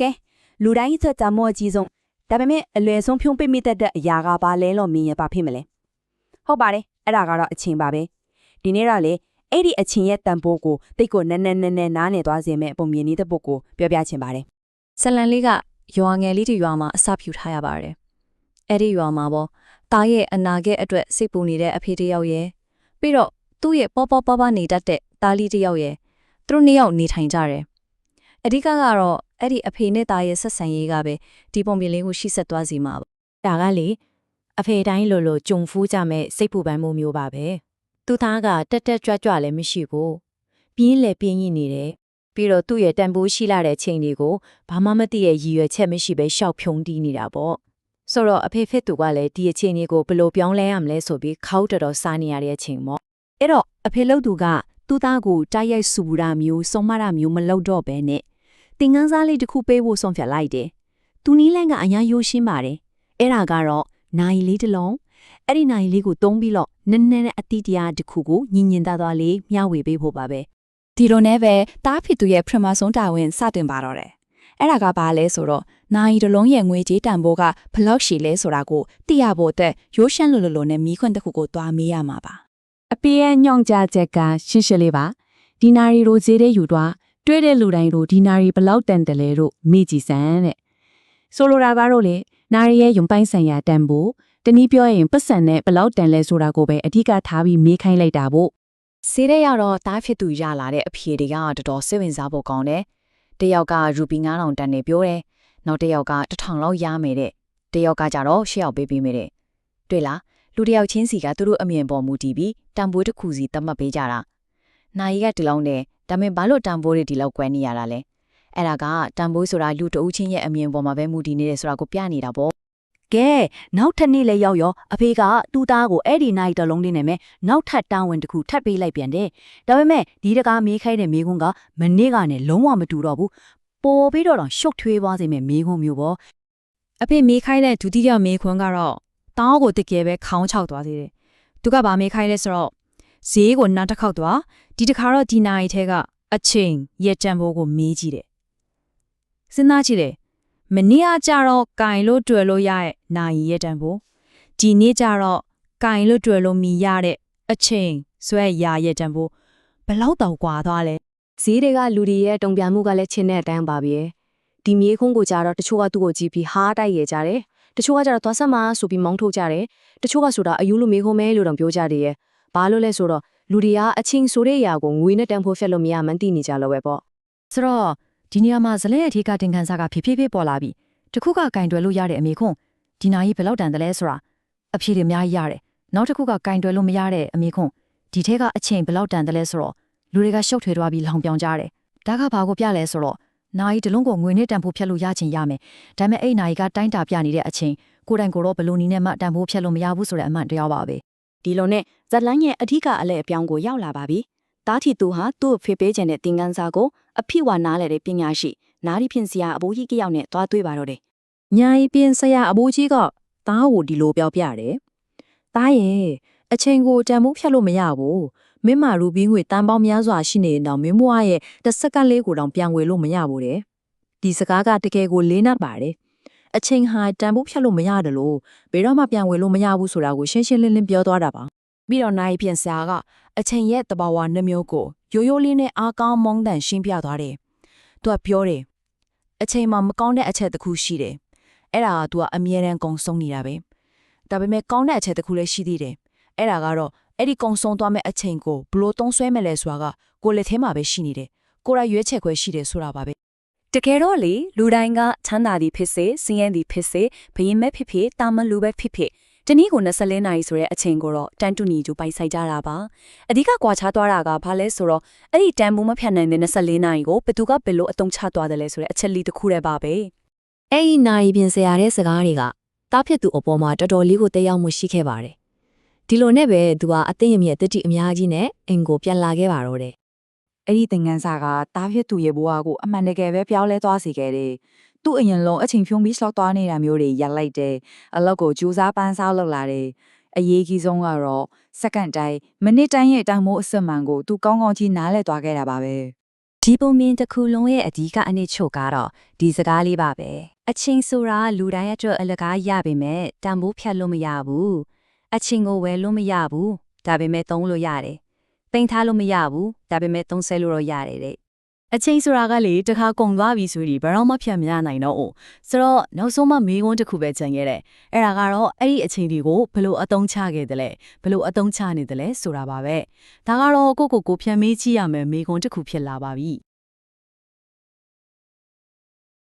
ကဲလူတိုင်းသက်တမောကြီးဆုံးဒါပေမဲ့အလွယ်ဆုံးဖြုံးပိမိတတ်တဲ့အရာကပါလဲလို့မြင်ရပါဖြစ်မလဲဟုတ်ပါတယ်အဲ့ဒါကတော့အချင်းပါပဲဒီနေ့တော့လေအဲ့ဒီအချင်းရဲ့တန်ဖိုးကိုတိတ်ကိုနန်းနားနေသွားစေမဲ့ပုံမြင်နေတဲ့ပုဂ္ဂိုလ်ပြောပြချင်ပါတယ်ဇလန်လေးကရွာငယ်လေးတွေရွာမှာအစဖြူထားရပါတယ်အဲ့ဒီရွာမှာပေါ့တားရဲ့အနာဂတ်အတွက်စိတ်ပူနေတဲ့အဖေတယောက်ရဲ့ပြီးတော့သူ့ရဲ့ပေါပါနေတတ်တဲ့တားလေးတယောက်ရဲ့သူတို့နှစ်ယောက်နေထိုင်ကြတယ်အဓိကကတော့အဲ့ဒီအဖေနဲ့တားရဲ့ဆက်ဆံရေးကပဲဒီပုံပြင်လေးကိုရှေ့ဆက်သွားစီမှာပေါ့ဒါကလေအဖေတိုင်းလိုကြုံဖူးကြမဲ့စိတ်ပူပန်းမှုမျိုးပါပဲသူသားကတက်ကြွလည်းမရှိဘူးပြင်းလည်းပြင်းရည်နေတယ်ပြီးတော့သူ့ရဲ့တန်ဖိုးရှိလာတဲ့ချိန်တွေကိုဘာမှမသိရဲ့ရည်ရွယ်ချက်မရှိပဲရှောက်ဖြုံးတီးနေတာပေါ့ဆိုတော့အဖေဖြစ်သူကလည်းဒီအချိန်တွေကိုဘယ်လိုပြောင်းလဲရမလဲဆိုပြီးခေါက်တော်စားနေရတဲ့အချိန်ပေါ့အဲ့တော့အဖေလှုပ်သူကသူ့သားကိုတိုက်ရိုက်ဆူပူတာမျိုးစုံမတာမျိုးမလုပ်တော့ဘဲနဲ့တင်ကန်းစားလေးတစ်ခုပေးဖို့ဆုံးဖြတ်လိုက်တယ်။သူနီးလန့်ကအညာရိုးရှင်းပါတယ်။အဲ့ဒါကတော့နိုင်လေးတစ်လုံးအဲ့ဒီနိုင်လေးကိုတုံးပြီးတော့နည်းနည်းအတိတရားတစ်ခုကိုညင်သားလေးမျှဝေပေးဖို့ပါပဲ။ဒီလိုနဲ့ပဲတားဖြစ်သူရဲ့ပထမဆုံးတာဝန်စတင်ပါတော့တယ်။အဲ့ဒါကဘာလဲဆိုတော့နိုင်တစ်လုံးရဲ့ငွေကြေးတန်ဖိုးကဘလောက်ရှိလဲဆိုတာကိုသိရဖို့အတွက်ရိုးရှင်းလိုနဲ့မိခွန်းတစ်ခုကိုတွားမေးရမှာပါ။အဖေရဲ့ညောင်ကြချက်ကရှင်းလေးပါ။ဒီနာရီလိုဈေးတဲ့ယူတော့တွေ့တဲ့လူတိုင်းတို့ဒီနာရီဘလောက်တန်တယ်လဲတို့မိကြည့်စမ်းတဲ့ဆိုလိုတာကတော့လေနာရီရဲ့ယုံပိုင်းဆိုင်ရာတန်ဖို့တနည်းပြောရင်ပတ်စံနဲ့ဘလောက်တန်လဲဆိုတာကိုပဲအဓိကထားပြီးမေးခိုင်းလိုက်တာပေါ့ဈေးတဲ့ရောက်တော့တားဖြစ်သူရလာတဲ့အဖေတွေကတော်စိတ်ဝင်စားဖို့ကောင်းတယ်တယောက်ကရူပီ9000တန်နေပြောတယ်နောက်တစ်ယောက်က1000လောက်ရမယ်တဲ့တယောက်ကကြတော့1000ယောက်ပေးပေးမယ်တဲ့တွေ့လားလူတစ်ယောက်ချင်းစီကသူတို့အမြင်ပေါ်မူတည်ပြီးတန်ဖိုးတစ်ခုစီသတ်မှတ်ပေးကြတာနိုင်ကဒီလောက်နဲ့ဒါပေမဲ့ဘာလို့တန်ဖိုးတွေဒီလောက်ကွဲနေရတာလဲအဲ့ဒါကတန်ဖိုးဆိုတာလူတဦးချင်းရဲ့အမြင်ပေါ်မှာပဲမူတည်နေတယ်ဆိုတာကိုပြနေတာပေါ့ကဲနောက်ထပ်နေ့လဲရောက်ရောအဖေကသူ့သားကိုအဲ့ဒီနိုင်တလုံးလေးနဲ့မဲ့နောက်ထပ်တာဝန်တစ်ခုထပ်ပေးလိုက်ပြန်တယ်ဒါပေမဲ့ဒီတကားမေးခိုင်းတဲ့မေးခွန်းကမနေ့ကနဲ့လုံးဝမတူတော့ဘူးပေါ်ပြီးတော့ရှုပ်ထွေးသွားစေမဲ့မေးခွန်းမျိုးပေါ့အဖေမေးခိုင်းတဲ့ဒုတိယမေးခွန်းကတော့တောင်းကိုတကယ်ပဲခေါင်းချောက်သွားသေးတယ်သူကဗာမေးခိုင်းလဲဆိုတော့ဈေးကိုနောက်တစ်ခေါက်သွားဒီတစ်ခါတော့ဒီနိုင်ထဲကအချိန်ရဲ့တန်ဖိုးကိုမေးကြည့်တယ်စဉ်းစားကြည့်တယ်မနေ့ကကြတော့ကင်လို့တွေ့လို့ရရဲ့နိုင်ရဲ့တန်ဖိုးဒီနေ့ကြတော့ကင်လို့တွေ့လို့မီရတဲ့အချိန်ဆွဲရရဲ့တန်ဖိုးဘလောက်တောင်ကွာသွားလဲဈေးတွေကလူတွေရဲ့တုံပြန်မှုကလည်းချင်းတဲ့အတန်းပါပဲဒီမြေခွန်းကိုကြတော့တချို့ကသူ့ကိုကြည့်ပြီးဟာတိုက်ရကြတယ်တချို့ကကြတော့သွားဆက်မှာဆိုပြီးမောင်းထုတ်ကြတယ်တချို့ကဆိုတာအယူလိုမေခွန်းမဲလို့တော့ပြောကြတယ်ဘာလို့လဲဆိုတော့လူတွေကအချင်းဆိုတဲ့အရာကိုငွေနဲ့တန်ဖိုးဖျက်လို့မရမှန်းသိနေကြလို့ပဲပေါ့ဆိုတော့ဒီနေရာမှာဇလဲအထီးကတင်ခန်းစားကဖြည်းပေါ်လာပြီတခုကကင်တွယ်လို့ရတဲ့အမေခွန်းဒီနာကြီးဘယ်လောက်တန်တယ်လဲဆိုတာအဖြေတွေအများကြီးရတယ်နောက်တစ်ခုကကင်တွယ်လို့မရတဲ့အမေခွန်းဒီထဲကအချိန်ဘယ်လောက်တန်တယ်လဲဆိုတော့လူတွေကရှုပ်ထွေးသွားပြီးလောင်ပြောင်ကြတယ်ဒါကဘာကိုပြလဲဆိုတော့နာကြီးတလုံးကိုငွေနဲ့တန်ဖိုးဖျက်လို့ရချင်ရမယ်ဒါပေမဲ့အဲ့နာကြီးကတိုင်းတာပြနေတဲ့အချိန်ကိုယ်တိုင်ကိုတော့ဘယ်လိုနည်းနဲ့မှတန်ဖိုးဖျက်လို့မရဘူးဆိုတဲ့အမှန်တရားပါပဲဒီလိုနဲ့ဇက်လန်းရဲ့အထူးကအလဲအပြောင်းကိုရောက်လာပါပြီ။တားထီသူဟာသူ့ဖေပေးခြင်းတဲ့သင်ခန်းစာကိုအဖြစ်ဝါနားလဲတဲ့ပညာရှိနာရီဖြင့်ဆရာအဘိုးကြီးကယောက်နဲ့တွားတွေ့ပါတော့တယ်။ညာရီပြင်ဆရာအဘိုးကြီးကသားကိုဒီလိုပြောပြတယ်။သားရဲ့အချိန်ကိုတန်ဖိုးဖျက်လို့မရဘူး။မင်းမရူဘီငွေတန်ပေါင်းများစွာရှိနေတော့မင်းမွားရဲ့တစ်စက္ကန့်လေးကိုတောင်ပြန်ဝေလို့မရဘူးတဲ့။ဒီစကားကတကယ်ကိုလေးနက်ပါတယ်။အချိန်ဟာတန်ဖိုးဖျက်လို့မရတယ်လို့ဘယ်တော့မှပြန်ဝေလို့မရဘူးဆိုတာကိုရှင်းလင်းပြောသွားတာပါပြီးတော့နိုင်ပြင်ဆရာကအချိန်ရဲ့တဘာဝနှမျိုးကိုရိုးလေးနဲ့အားကောင်းမုန်းတန်ရှင်းပြသွားတယ်။သူကပြောတယ်အချိန်မှာမကောင်းတဲ့အချက်တစ်ခုရှိတယ်။အဲ့ဒါကသူကအမြဲတမ်းကုံဆုံးနေတာပဲ။ဒါပေမဲ့ကောင်းတဲ့အချက်တစ်ခုလည်းရှိသေးတယ်။အဲ့ဒါကတော့အဲ့ဒီကုံဆုံးသွားမဲ့အချိန်ကိုဘလို့သုံးဆွဲမဲ့လဲဆိုတာကကိုလက်ထဲမှာပဲရှိနေတယ်။ကိုယ်ရရွေးချက်ခွဲရှိတယ်ဆိုတာပါပဲတကယ်တော့လေလူတိုင်းကချမ်းသာသည်ဖြစ်စေစင်းရဲသည်ဖြစ်စေဘရင်မဲ့ဖြစ်ဖြစ်တာမန်လူပဲဖြစ်ဖြစ်တနည်းကို24နာရီဆိုတဲ့အချိန်ကိုတော့တန်တူညီကျူပိုင်ဆိုင်ကြတာပါအဓိကကွာခြားသွားတာကဘာလဲဆိုတော့အဲ့ဒီတန်ဖိုးမဖြတ်နိုင်တဲ့24နာရီကိုဘယ်သူကဘယ်လိုအတုံးချသွားတယ်လဲဆိုတဲ့အချက်လေးတစ်ခုတည်းပါပဲအဲ့ဒီနိုင်ပြင်ဆရာတဲ့စကားတွေကတားဖြစ်သူအပေါ်မှာတော်တော်လေးကိုတက်ရောက်မှုရှိခဲ့ပါတယ်ဒီလိုနဲ့ပဲသူကအသိအမြင်တတိအများကြီးနဲ့အင်ကိုပြန်လာခဲ့ပါတော့တယ်အဲ့ဒီသင်ခန်းစာကတားဖြစ်သူရဲ့ဘဝကိုအမှန်တကယ်ပဲပြောင်းလဲသွားစေခဲ့တယ်။သူ့အရင်လုံးအချိန်ဖြုံးပြီးဆောက်သွားနေတာမျိုးတွေရပ်လိုက်တယ်။အလောက်ကိုကြိုးစားပန်းစားလုပ်လာတယ်။အရေးကြီးဆုံးကတော့စက္ကန့်တိုင်းမိနစ်တိုင်းရဲ့တန်ဖိုးအစစ်မှန်ကိုသူကောင်းကောင်းကြီးနားလည်သွားခဲ့တာပါပဲ ဒီပုံမြင်တစ်ခုလုံးရဲ့အဓိကအနည်းချုပ်ကတော့ဒီစကားလေးပါပဲအချင်းဆိုတာလူတိုင်းအတွက်အလကားရပေမဲ့တန်ဖိုးဖြတ်လို့မရဘူးအချင်းကိုဝယ်လို့မရဘူးဒါပေမဲ့သုံးလို့ရတယ်တင်ထားလို့မရဘူးဒါပေမဲ့သုံးဆဲလို့တော့ရတယ်တဲ့အချင်းဆိုတာကလေတခါကုန်သွားပြီဆိုပြီးဘယ်တော့မှဖြတ်မရနိုင်တော့ဘူးဆိုတော့နောက်ဆုံးမှမေးခွန်းတစ်ခုပဲကျန်ခဲ့တယ်အဲ့ဒါကတော့အဲ့ဒီအချင်းတွေကိုဘယ်လိုအသုံးချခဲ့တယ်လဲဘယ်လိုအသုံးချနေတယ်လဲဆိုတာပါပဲဒါကတော့ကိုဖြတ်မေးကြည့်ရမယ်မေးခွန်းတစ်ခုဖြစ်လာပါပြီ